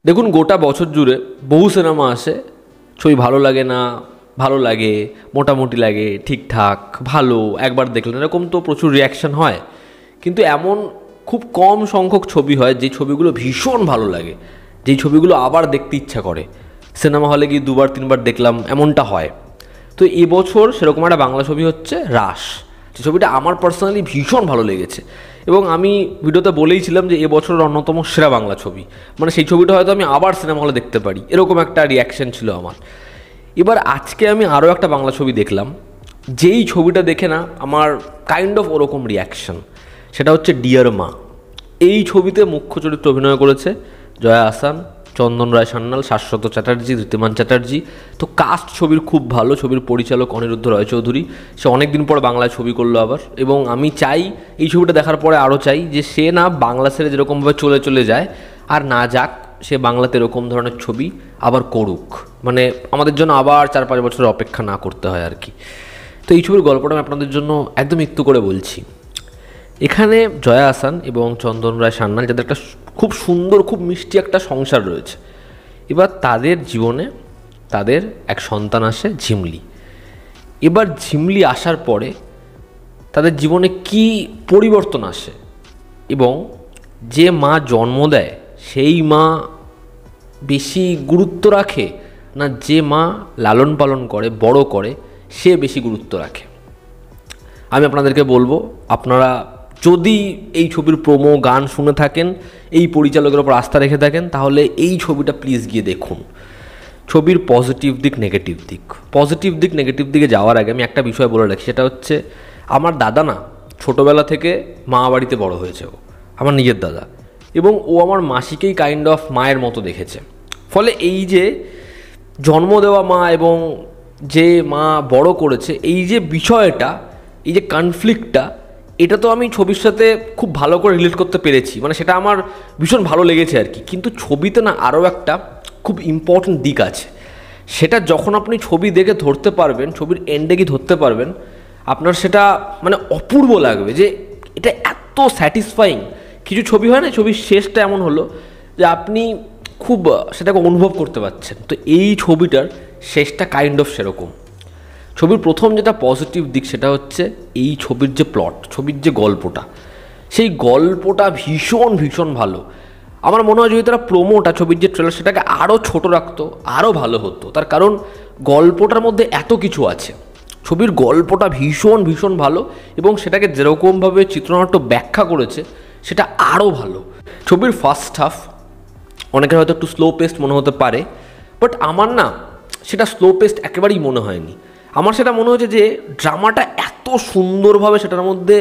দেখুন, গোটা বছর জুড়ে বহু সিনেমা আসে, ছবি ভালো লাগে না, ভালো লাগে, মোটামুটি লাগে, ঠিকঠাক, ভালো, একবার দেখলেন, এরকম তো প্রচুর রিয়াকশান হয়। কিন্তু এমন খুব কম সংখ্যক ছবি হয় যে ছবিগুলো ভীষণ ভালো লাগে, যেই ছবিগুলো আবার দেখতে ইচ্ছা করে, সিনেমা হলে গিয়ে দুবার তিনবার দেখলাম, এমনটা হয়। তো এবছর সেরকম একটা বাংলা ছবি হচ্ছে রাস। যে ছবিটা আমার পার্সোনালি ভীষণ ভালো লেগেছে এবং আমি ভিডিওতে বলেইছিলাম যে এবছরের অন্যতম সেরা বাংলা ছবি, মানে সেই ছবিটা হয়তো আমি আবার সিনেমা হলে দেখতে পারি, এরকম একটা রিয়াকশান ছিল আমার। এবার আজকে আমি আরও একটা বাংলা ছবি দেখলাম, যেই ছবিটা দেখে না আমার কাইন্ড অফ ওরকম রিয়াকশান, সেটা হচ্ছে ডিয়ার মা। এই ছবিতে মুখ্য চরিত্রে অভিনয় করেছে জয়া আহসান, চন্দন রায় সান্যাল, শাশ্বত চ্যাটার্জি, ঋদ্ধিমান চ্যাটার্জি। তো কাস্ট ছবির খুব ভালো। ছবির পরিচালক অনিরুদ্ধ রয়চৌধুরী, সে অনেকদিন পর বাংলায় ছবি করলো আবার, এবং আমি চাই এই ছবিটা দেখার পরে আরও চাই যে সে না বাংলা ছেড়ে যেরকমভাবে চলে যায় আর না যাক, সে বাংলাতে এরকম ধরনের ছবি আবার করুক, মানে আমাদের জন্য আবার 4-5 বছরের অপেক্ষা না করতে হয় আর কি। তো এই ছবির গল্পটা আমি আপনাদের জন্য একদম একটু করে বলছি। এখানে জয়া আহসান এবং চন্দন রায় সান্যাল, যাদের একটা খুব সুন্দর, খুব মিষ্টি একটা সংসার রয়েছে, এবার তাদের জীবনে তাদের এক সন্তান আসে, ঝিমলি। এবার ঝিমলি আসার পরে তাদের জীবনে কি পরিবর্তন আসে, এবং যে মা জন্ম দেয় সেই মা বেশি গুরুত্ব রাখে না যে মা লালন পালন করে, বড় করে, সে বেশি গুরুত্ব রাখে। আমি আপনাদেরকে বলবো, আপনারা যদি এই ছবির প্রোমো গান শুনে থাকেন, এই পরিচালকের ওপর আস্থা রেখে থাকেন, তাহলে এই ছবিটা প্লিজ গিয়ে দেখুন। ছবির পজিটিভ দিক, নেগেটিভ দিক। পজিটিভ দিক নেগেটিভ দিকে যাওয়ার আগে আমি একটা বিষয় বলে রাখি, সেটা হচ্ছে আমার দাদা না ছোটোবেলা থেকে মা বাড়িতে বড় হয়েছে, ও আমার নিজের দাদা, এবং ও আমার মাসিকেই কাইন্ড অফ মায়ের মতো দেখেছে। ফলে এই যে জন্ম দেওয়া মা এবং যে মা বড় করেছে, এই যে বিষয়টা, এই যে কনফ্লিক্টটা, এটা তো আমি ছবির সাথে খুব ভালো করে রিলেট করতে পেরেছি, মানে সেটা আমার ভীষণ ভালো লেগেছে আর কি। কিন্তু ছবিতে না আরও একটা খুব ইম্পর্ট্যান্ট দিক আছে, সেটা যখন আপনি ছবি দেখে ধরতে পারবেন, ছবির এন্ডে গিয়ে ধরতে পারবেন, আপনার সেটা মানে অপূর্ব লাগবে যে এটা এত স্যাটিসফাইং। কিছু ছবি হয় না, ছবির শেষটা এমন হলো যে আপনি খুব সেটাকে অনুভব করতে পারছেন। তো এই ছবিটার শেষটা কাইন্ড অফ সেরকম। ছবির প্রথম যেটা পজিটিভ দিক, সেটা হচ্ছে এই ছবির যে প্লট, ছবির যে গল্পটা, সেই গল্পটা ভীষণ ভীষণ ভালো। আমার মনে হয় যদি তারা প্রোমোটা, ছবির যে ট্রেলার, সেটাকে আরও ছোট রাখতো, আরও ভালো হতো। তার কারণ গল্পটার মধ্যে এত কিছু আছে, ছবির গল্পটা ভীষণ ভীষণ ভালো, এবং সেটাকে যেরকমভাবে চিত্রনাট্য ব্যাখ্যা করেছে সেটা আরও ভালো। ছবির ফার্স্ট হাফ অনেকের হয়তো একটু স্লো পেস্ট মনে হতে পারে, বাট আমার না সেটা স্লো পেস্ট একেবারেই মনে হয়নি। আমার সেটা মনে হয়েছে যে ড্রামাটা এত সুন্দরভাবে সেটার মধ্যে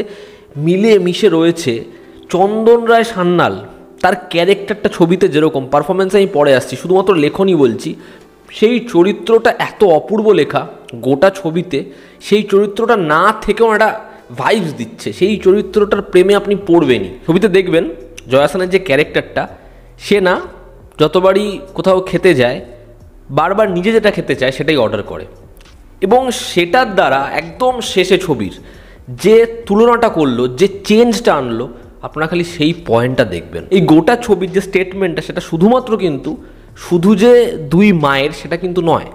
মিলে মিশে রয়েছে। চন্দন রায় সান্যাল তার ক্যারেক্টারটা ছবিতে যেরকম পারফরমেন্স, আমি পরে আসছি, শুধুমাত্র লেখনই বলছি, সেই চরিত্রটা এত অপূর্ব লেখা গোটা ছবিতে। সেই চরিত্রটা না থেকেও একটা ভাইবস দিচ্ছে, সেই চরিত্রটার প্রেমে আপনি পড়বেনই। ছবিতে দেখবেন জয়া আহসানের যে ক্যারেক্টারটা, সে না যতবারই কোথাও খেতে যায়, বারবার নিজে যেটা খেতে চায় সেটাই অর্ডার করে, এবং সেটার দ্বারা একদম শেষে ছবির যে তুলনাটা করলো, যে চেঞ্জটা আনলো, আপনারা খালি সেই পয়েন্টটা দেখবেন। এই গোটা ছবির যে স্টেটমেন্টটা, সেটা শুধুমাত্র কিন্তু শুধু যে দুই মায়ের সেটা কিন্তু নয়,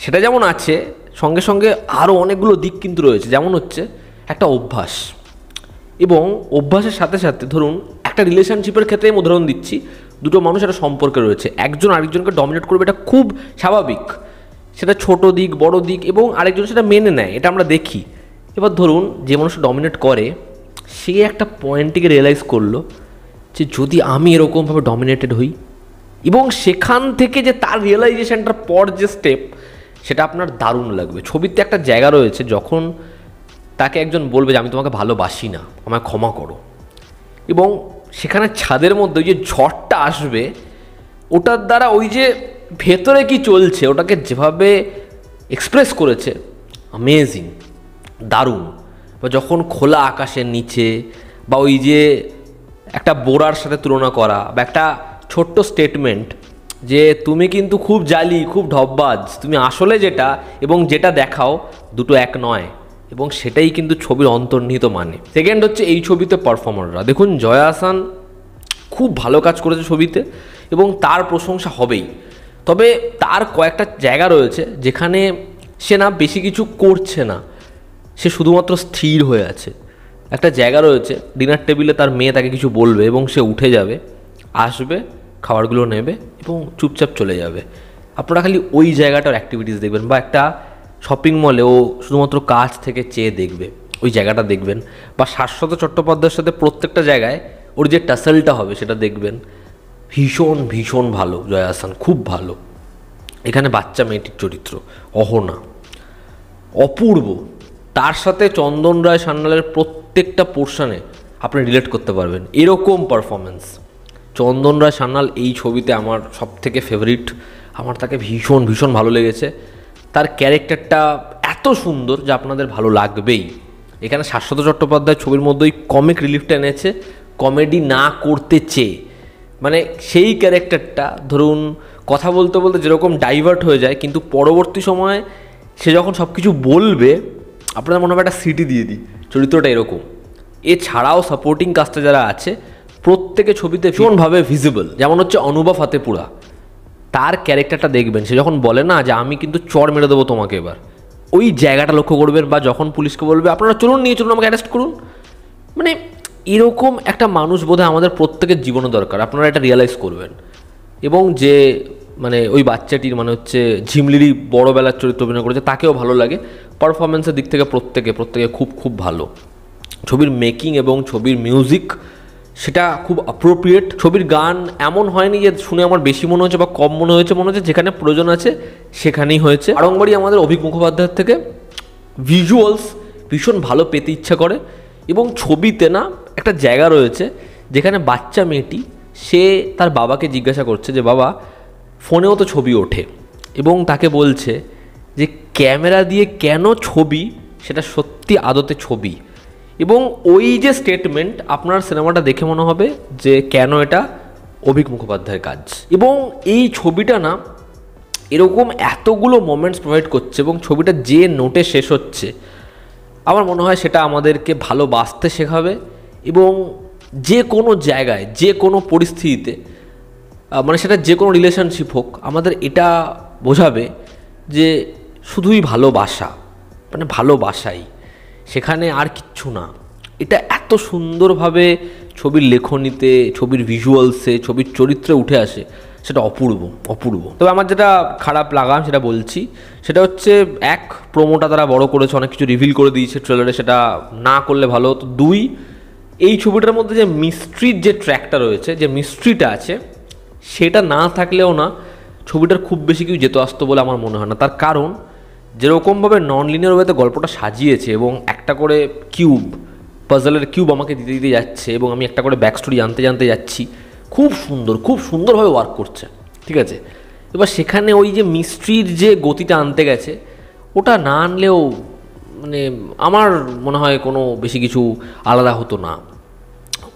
সেটা যেমন আছে, সঙ্গে সঙ্গে আরও অনেকগুলো দিক কিন্তু রয়েছে। যেমন হচ্ছে একটা অভ্যাস, এবং অভ্যাসের সাথে সাথে ধরুন একটা রিলেশনশিপের ক্ষেত্রে আমি উদাহরণ দিচ্ছি, দুটো মানুষ একটা সম্পর্কে রয়েছে, একজন আরেকজনকে ডমিনেট করবে, এটা খুব স্বাভাবিক, সেটা ছোট দিক বড় দিক, এবং আরেকজন সেটা মেনে নেয়, এটা আমরা দেখি। এবার ধরুন যে মানুষ ডমিনেট করে, সে একটা পয়েন্টটিকে রিয়েলাইজ করলো যে যদি আমি এরকমভাবে ডমিনেটেড হই, এবং সেখান থেকে যে তার রিয়েলাইজেশনটার পর যে স্টেপ, সেটা আপনার দারুণ লাগবে। ছবিতে একটা জায়গা রয়েছে যখন তাকে একজন বলবে যে আমি তোমাকে ভালোবাসি না, আমায় ক্ষমা করো, এবং সেখানে ছাদের মধ্যে ওই যে ঝড়টা আসবে, ওটার দ্বারা ওই যে ভেতরে কি চলছে ওটাকে যেভাবে এক্সপ্রেস করেছে, অ্যামেজিং, দারুণ। বা যখন খোলা আকাশের নিচে, বা ওই যে একটা বোরার সাথে তুলনা করা, বা একটা ছোট্ট স্টেটমেন্ট যে তুমি কিন্তু খুব জালি, খুব ঢপবাজ, তুমি আসলে যেটা এবং যেটা দেখাও দুটো এক নয়, এবং সেটাই কিন্তু ছবির অন্তর্নিহিত মানে। সেকেন্ড হচ্ছে এই ছবিতে পারফর্মাররা। দেখুন জয়া আহসান খুব ভালো কাজ করেছে ছবিতে, এবং তার প্রশংসা হবেই। তবে তার কয়েকটা জায়গা রয়েছে যেখানে সে না বেশি কিছু করছে না, সে শুধুমাত্র স্থির হয়ে আছে। একটা জায়গা রয়েছে, ডিনার টেবিলে তার মেয়ে তাকে কিছু বলবে এবং সে উঠে যাবে, আসবে, খাবারগুলো নেবে এবং চুপচাপ চলে যাবে। আপনারা খালি ওই জায়গাটার অ্যাক্টিভিটিস দেখবেন, বা একটা শপিং মলে ও শুধুমাত্র কাছ থেকে চেয়ে দেখবে, ওই জায়গাটা দেখবেন। বা শাশ্বত চট্টোপাধ্যায়ের সাথে প্রত্যেকটা জায়গায় ওর যে টাসেলটা হবে সেটা দেখবেন। ভীষণ ভীষণ ভালো জয়া আহসান, খুব ভালো। এখানে বাচ্চা মেয়েটির চরিত্র অহনা অপূর্ব। তার সাথে চন্দন রায় সান্যালের প্রত্যেকটা পোর্শনে আপনি রিলেট করতে পারবেন, এরকম পারফরমেন্স। চন্দন রায় সান্যাল এই ছবিতে আমার সবথেকে ফেভারিট। আমার তাকে ভীষণ ভীষণ ভালো লেগেছে। তার ক্যারেক্টারটা এত সুন্দর যা আপনাদের ভালো লাগবেই। এখানে শাশ্বত চট্টোপাধ্যায় ছবির মধ্যেই কমিক রিলিফটা এনেছে, কমেডি না করতে চেয়ে। মানে সেই ক্যারেক্টারটা ধরুন কথা বলতে বলতে যেরকম ডাইভার্ট হয়ে যায়, কিন্তু পরবর্তী সময়ে সে যখন সব কিছু বলবে আপনাদের মনে হবে একটা সিটি দিয়ে দিই, চরিত্রটা এরকম। এছাড়াও সাপোর্টিং কাস্টে যারা আছে প্রত্যেকে ছবিতে ভীষণভাবে ভিজিবল। যেমন হচ্ছে অনুভা ফাতেপুরা, তার ক্যারেক্টারটা দেখবেন, সে যখন বলে না যে আমি কিন্তু চড় মেরে দেবো তোমাকে, এবার ওই জায়গাটা লক্ষ্য করবেন। বা যখন পুলিশকে বলবে আপনারা চলুন, নিয়ে চলুন, আমাকে অ্যারেস্ট করুন। মানে এরকম একটা মানুষ বোধহয় আমাদের প্রত্যেকের জীবনে দরকার, আপনারা এটা রিয়েলাইজ করবেন। এবং যে মানে ওই বাচ্চাটির মানে হচ্ছে ঝিমলিরই বড়োবেলার চরিত্র অভিনয় করেছে, তাকেও ভালো লাগে। পারফরমেন্সের দিক থেকে প্রত্যেকে খুব খুব ভালো। ছবির মেকিং এবং ছবির মিউজিক সেটা খুব অ্যাপ্রোপ্রিয়েট। ছবির গান এমন হয়নি যে শুনে আমার বেশি মনে হচ্ছে বা কম মনে হয়েছে, মনে হচ্ছে যেখানে প্রয়োজন আছে সেখানেই হয়েছে। আড়ংবাড়ি আমাদের অভিক মুখোপাধ্যায়ের থেকে ভিজুয়ালস ভীষণ ভালো পেতে ইচ্ছা করে। এবং ছবিতে না একটা জায়গা রয়েছে যেখানে বাচ্চা মেয়েটি সে তার বাবাকে জিজ্ঞাসা করছে যে বাবা ফোনেও তো ছবি ওঠে, এবং তাকে বলছে যে ক্যামেরা দিয়ে কেন ছবি, সেটা সত্যি আদতে ছবি। এবং ওই যে স্টেটমেন্ট, আপনার সিনেমাটা দেখে মনে হবে যে কেন এটা অভিক মুখোপাধ্যায়ের কাজ। এবং এই ছবিটা না এরকম এতগুলো মোমেন্টস প্রোভাইড করছে, এবং ছবিটা যে নোটে শেষ হচ্ছে আমার মনে হয় সেটা আমাদেরকে ভালোবাসতে শেখাবে। এবং যে কোনো জায়গায় যে কোনো পরিস্থিতিতে মানে সেটা যে কোনো রিলেশনশিপ হোক, আমাদের এটা বোঝাবে যে শুধুই ভালোবাসা, মানে ভালোবাসাই, সেখানে আর কিচ্ছু না। এটা এত সুন্দরভাবে ছবির লেখনীতে, ছবির ভিজুয়ালসে, ছবির চরিত্রে উঠে আসে, সেটা অপূর্ব অপূর্ব। তবে আমার যেটা খারাপ লাগা সেটা বলছি, সেটা হচ্ছে এক, প্রোমোটা তারা বড় করেছে, অনেক কিছু রিভিল করে দিয়েছে ট্রেলারে, সেটা না করলে ভালো হতো। দুই, এই ছবিটার মধ্যে যে মিস্ট্রির যে ট্র্যাকটা রয়েছে, যে মিস্ট্রিটা আছে, সেটা না থাকলেও না ছবিটার খুব বেশি কিছু যেত আসতো বলে আমার মনে হয় না। তার কারণ যেরকমভাবে নন লিনিয়ার ওয়েতে গল্পটা সাজিয়েছে, এবং একটা করে কিউব, পাজলের কিউব আমাকে দিতে দিতে যাচ্ছে, এবং আমি একটা করে ব্যাক স্টোরি জানতে জানতে যাচ্ছি, খুব সুন্দর, খুব সুন্দরভাবে ওয়ার্ক করছে, ঠিক আছে। এবার সেখানে ওই যে মিস্ট্রির যে গতিটা আনতে গেছে, ওটা না আনলেও মানে আমার মনে হয় কোনো বেশি কিছু আলাদা হতো না।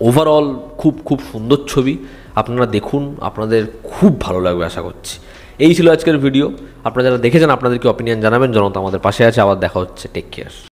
ওভারঅল খুব খুব সুন্দর ছবি, আপনারা দেখুন, আপনাদের খুব ভালো লাগবে আশা করছি। এই ছিল আজকের ভিডিও। আপনারা যারা দেখেছেন আপনাদের কি অপিনিয়ন জানাবেন, জনতা আমাদের পাশে আছে। আবার দেখা হচ্ছে, টেক কেয়ার।